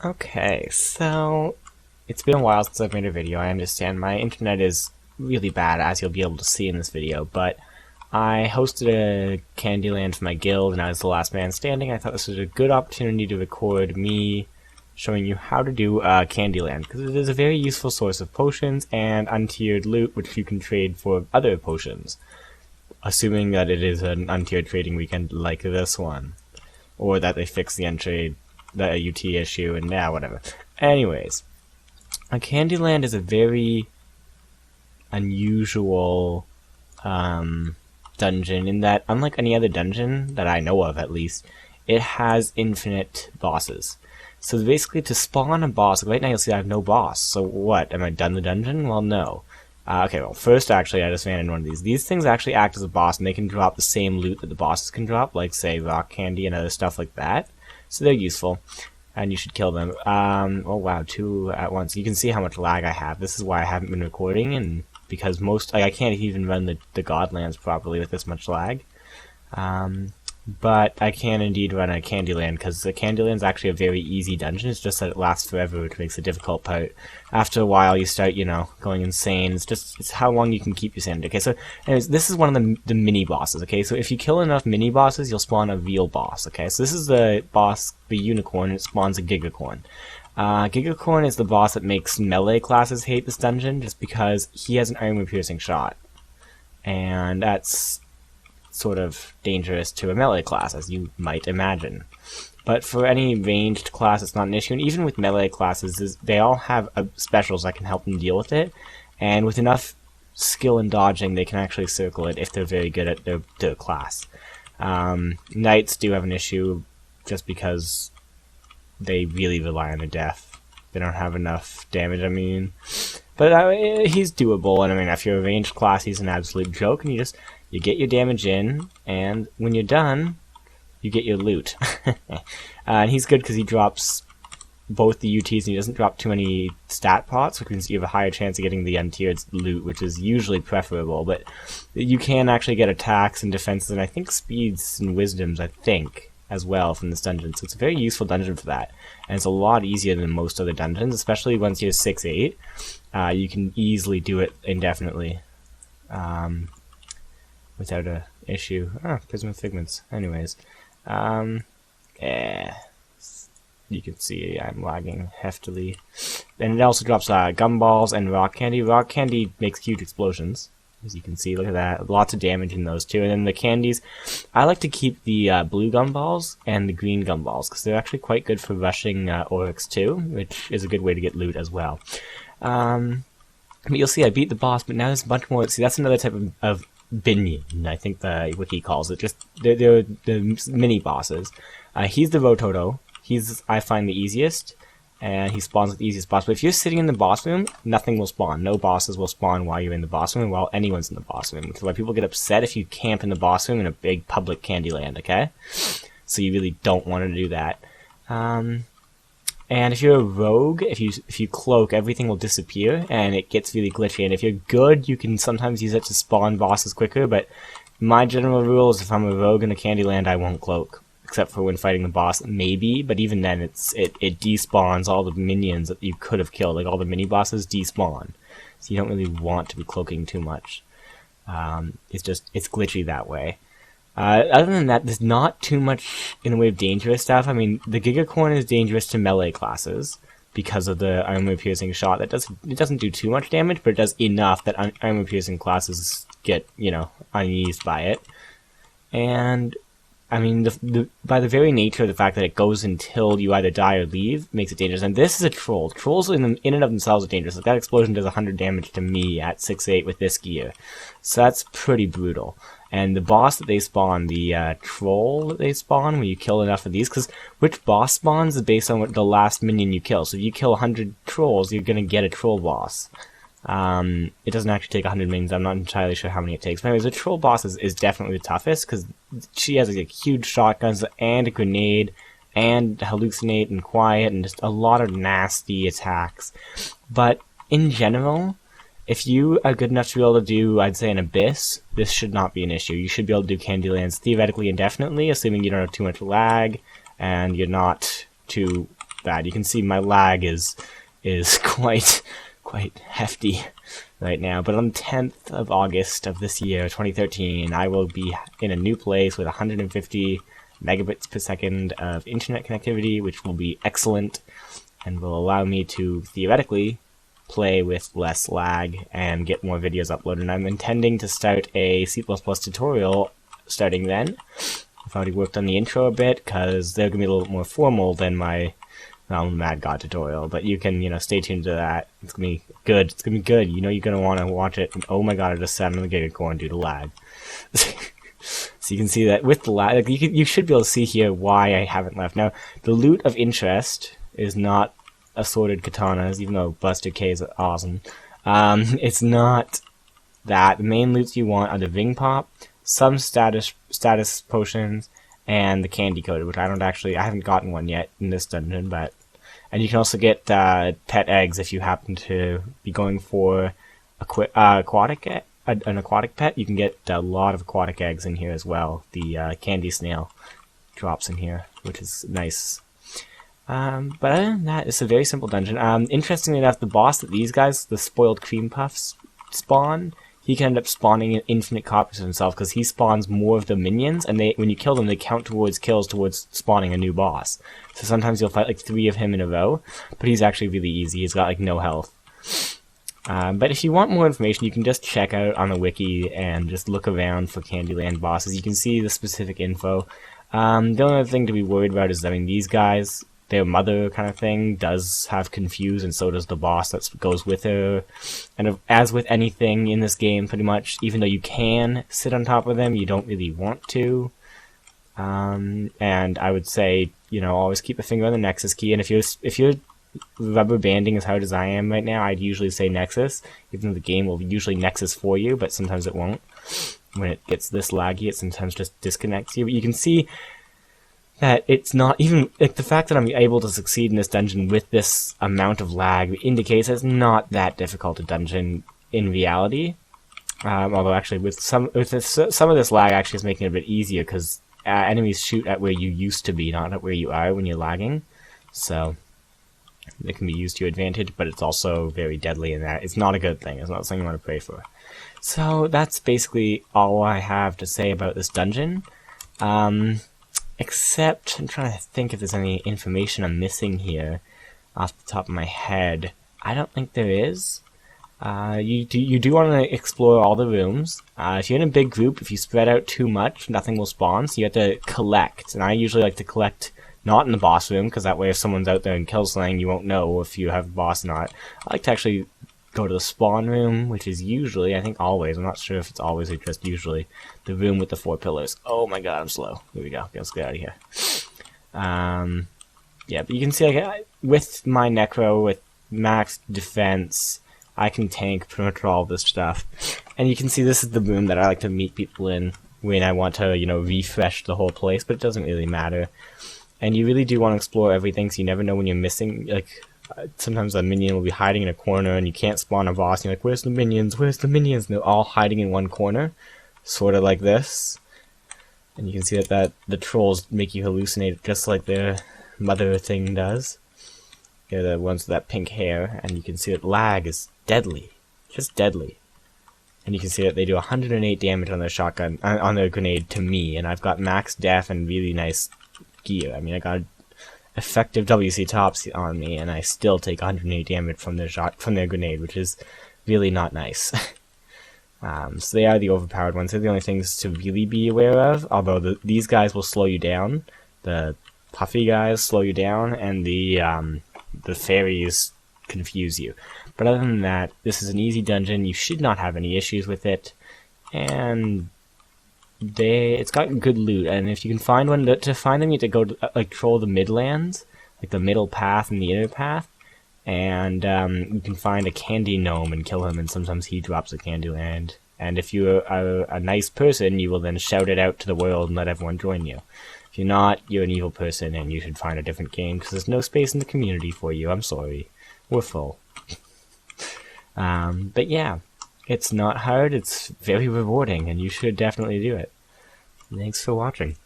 Okay, so it's been a while since I've made a video. I understand my internet is really bad, as you'll be able to see in this video, but I hosted a Candyland for my guild, and I was the last man standing. I thought this was a good opportunity to record me showing you how to do Candyland, because it is a very useful source of potions and untiered loot, which you can trade for other potions, assuming that it is an untiered trading weekend like this one, or that they fix the untrade, the UT issue, and yeah, whatever. Anyways, a Candyland is a very unusual dungeon in that, unlike any other dungeon that I know of at least, it has infinite bosses. So basically, to spawn a boss, right now you'll see I have no boss. So what? Am I done the dungeon? Well, no. Okay, well, first, actually, I just ran in one of these. These things actually act as a boss, and they can drop the same loot that the bosses can drop, like, say, rock candy and other stuff like that. So they're useful, and you should kill them. Oh wow, 2 at once. You can see how much lag I have. This is why I haven't been recording, and because I can't even run the Godlands properly with this much lag. But I can indeed run a Candyland, because the Candyland's actually a very easy dungeon. It's just that it lasts forever, which makes the difficult part. After a while, you start, going insane. It's how long you can keep your sanity. Okay, so anyways, this is one of the mini bosses. Okay, so if you kill enough mini bosses, you'll spawn a real boss. Okay, so this is the boss, the unicorn, and it spawns a Gigacorn. Gigacorn is the boss that makes melee classes hate this dungeon, just because he has an armor-piercing shot, and that's sort of dangerous to a melee class, as you might imagine. But for any ranged class, it's not an issue, and even with melee classes, they all have specials that can help them deal with it, and with enough skill in dodging, they can actually circle it if they're very good at their class. Knights do have an issue, just because they really rely on their death. They don't have enough damage, but he's doable, and if you're a ranged class, he's an absolute joke, and you get your damage in, and when you're done, you get your loot. And he's good because he drops both the UTs, and he doesn't drop too many stat pots, which means you have a higher chance of getting the untiered loot, which is usually preferable, but you can actually get attacks and defenses, and I think speeds and wisdoms, as well from this dungeon. So it's a very useful dungeon for that, and it's a lot easier than most other dungeons, especially once you're 6-8. You can easily do it indefinitely without a issue. Prism of Figments. Anyways, you can see I'm lagging heftily. And it also drops gumballs and rock candy. Rock candy makes huge explosions, as you can see. Look at that. Lots of damage in those too. And then the candies, I like to keep the blue gumballs and the green gumballs, because they're actually quite good for rushing oryx too, which is a good way to get loot as well. But you'll see I beat the boss, but now there's a bunch more. See, that's another type of Minion, I think the wiki calls it. Just they're the mini bosses. He's the Rototo. I find the easiest, and he spawns with the easiest boss. But if you're sitting in the boss room, nothing will spawn. No bosses will spawn while you're in the boss room, while anyone's in the boss room. Which is why people get upset if you camp in the boss room in a big public Candyland. Okay, so you really don't want to do that. And if you're a rogue, if you cloak, everything will disappear, and it gets really glitchy. And if you're good, you can sometimes use it to spawn bosses quicker, but my general rule is if I'm a rogue in a Candyland, I won't cloak. Except for when fighting the boss, maybe, but even then, it despawns all the minions that you could have killed. Like, all the mini-bosses despawn. So you don't really want to be cloaking too much. It's glitchy that way. Other than that, there's not too much in the way of dangerous stuff. The Gigacorn is dangerous to melee classes because of the armor-piercing shot. It doesn't do too much damage, but it does enough that armor-piercing classes get, uneased by it. And by the very nature of the fact that it goes until you either die or leave, makes it dangerous. And this is a troll. Trolls in and of themselves are dangerous. Like, that explosion does 100 damage to me at 6-8 with this gear. So that's pretty brutal. And the boss that they spawn, the troll that they spawn, when you kill enough of these, because which boss spawns is based on the last minion you kill. So if you kill 100 trolls, you're going to get a troll boss. It doesn't actually take 100 minions. I'm not entirely sure how many it takes. But anyways, the troll boss is definitely the toughest, because she has like huge shotguns and a grenade and hallucinate and quiet and just a lot of nasty attacks. But in general, if you are good enough to be able to do, I'd say, an abyss, this should not be an issue. You should be able to do Candylands theoretically indefinitely, assuming you don't have too much lag and you're not too bad. You can see my lag is quite hefty right now. But on the 10th of August of this year, 2013, I will be in a new place with 150 megabits per second of internet connectivity, which will be excellent and will allow me to theoretically play with less lag and get more videos uploaded. And I'm intending to start a C++ tutorial starting then. I've already worked on the intro a bit because they're going to be a little more formal than my Mad God tutorial, but you can, stay tuned to that. It's going to be good. It's going to be good. You're going to want to watch it. And, oh my god, I just sat on the Gigacorn due to lag. So you can see that with the lag, you should be able to see here why I haven't left. Now, the loot of interest is not assorted katanas, even though Buster K is awesome. It's not that. The main loots you want are the Ving Pop, some status potions, and the candy coated, which I haven't gotten one yet in this dungeon, and you can also get pet eggs if you happen to be going for an aquatic pet. You can get a lot of aquatic eggs in here as well. The candy snail drops in here, which is nice. But other than that, it's a very simple dungeon. Interestingly enough, the boss that these guys, the spoiled cream puffs, spawn, he can end up spawning infinite copies of himself because he spawns more of the minions, and when you kill them, they count towards kills towards spawning a new boss. So sometimes you'll fight like 3 of him in a row, but he's actually really easy. He's got like no health. But if you want more information, you can just check out on the wiki and just look around for Candyland bosses. You can see the specific info. The only other thing to be worried about is, these guys, their mother kind of thing does have Confuse, and so does the boss that goes with her. And as with anything in this game, pretty much, even though you can sit on top of them, you don't really want to. And I would say, always keep a finger on the Nexus key. And if you're rubber banding as hard as I am right now, I'd usually say Nexus, even though the game will usually Nexus for you, but sometimes it won't. When it gets this laggy, it sometimes just disconnects you. But you can see that it's not even, the fact that I'm able to succeed in this dungeon with this amount of lag indicates it's not that difficult a dungeon in reality. Although actually with some of this lag actually is making it a bit easier because enemies shoot at where you used to be, not at where you are when you're lagging. So it can be used to your advantage, but it's also very deadly in that it's not a good thing. It's not something you want to pray for. So that's basically all I have to say about this dungeon. Except, I'm trying to think if there's any information I'm missing here off the top of my head. I don't think there is. You do want to explore all the rooms. If you're in a big group, if you spread out too much, nothing will spawn, so you have to collect. And I usually like to collect not in the boss room, because that way if someone's out there and kill slaying, you won't know if you have a boss or not. I like to actually go to the spawn room, which is usually, I think always, I'm not sure if it's always or just usually, the room with the 4 pillars. Oh my god, I'm slow. Here we go. Okay, let's get out of here. Yeah, but you can see, with my Necro, with max defense, I can tank pretty much all this stuff. And you can see this is the room that I like to meet people in when I want to, refresh the whole place, but it doesn't really matter. And you really do want to explore everything, so you never know when you're missing, sometimes a minion will be hiding in a corner and you can't spawn a boss, and you're like, where's the minions? Where's the minions? And they're all hiding in one corner, sort of like this. And you can see that the trolls make you hallucinate just like their mother thing does. They're the ones with that pink hair, and you can see that lag is deadly. Just deadly. And you can see that they do 108 damage on their shotgun, on their grenade to me, and I've got max def and really nice gear. I mean, I got effective WC tops on me, and I still take 108 damage from their grenade, which is really not nice. So they are the overpowered ones. They're the only things to really be aware of, although these guys will slow you down. The puffy guys slow you down, and the fairies confuse you. But other than that, this is an easy dungeon. You should not have any issues with it, and it's got good loot. And if you can find one, to find them, you have to go to, troll the midlands, like the middle path and the inner path, and you can find a candy gnome and kill him, and sometimes he drops a Candyland. And if you're a nice person, you will then shout it out to the world and let everyone join you. If you're not, you're an evil person, and you should find a different game, because there's no space in the community for you. I'm sorry. We're full. But yeah, it's not hard, it's very rewarding, and you should definitely do it. Thanks for watching.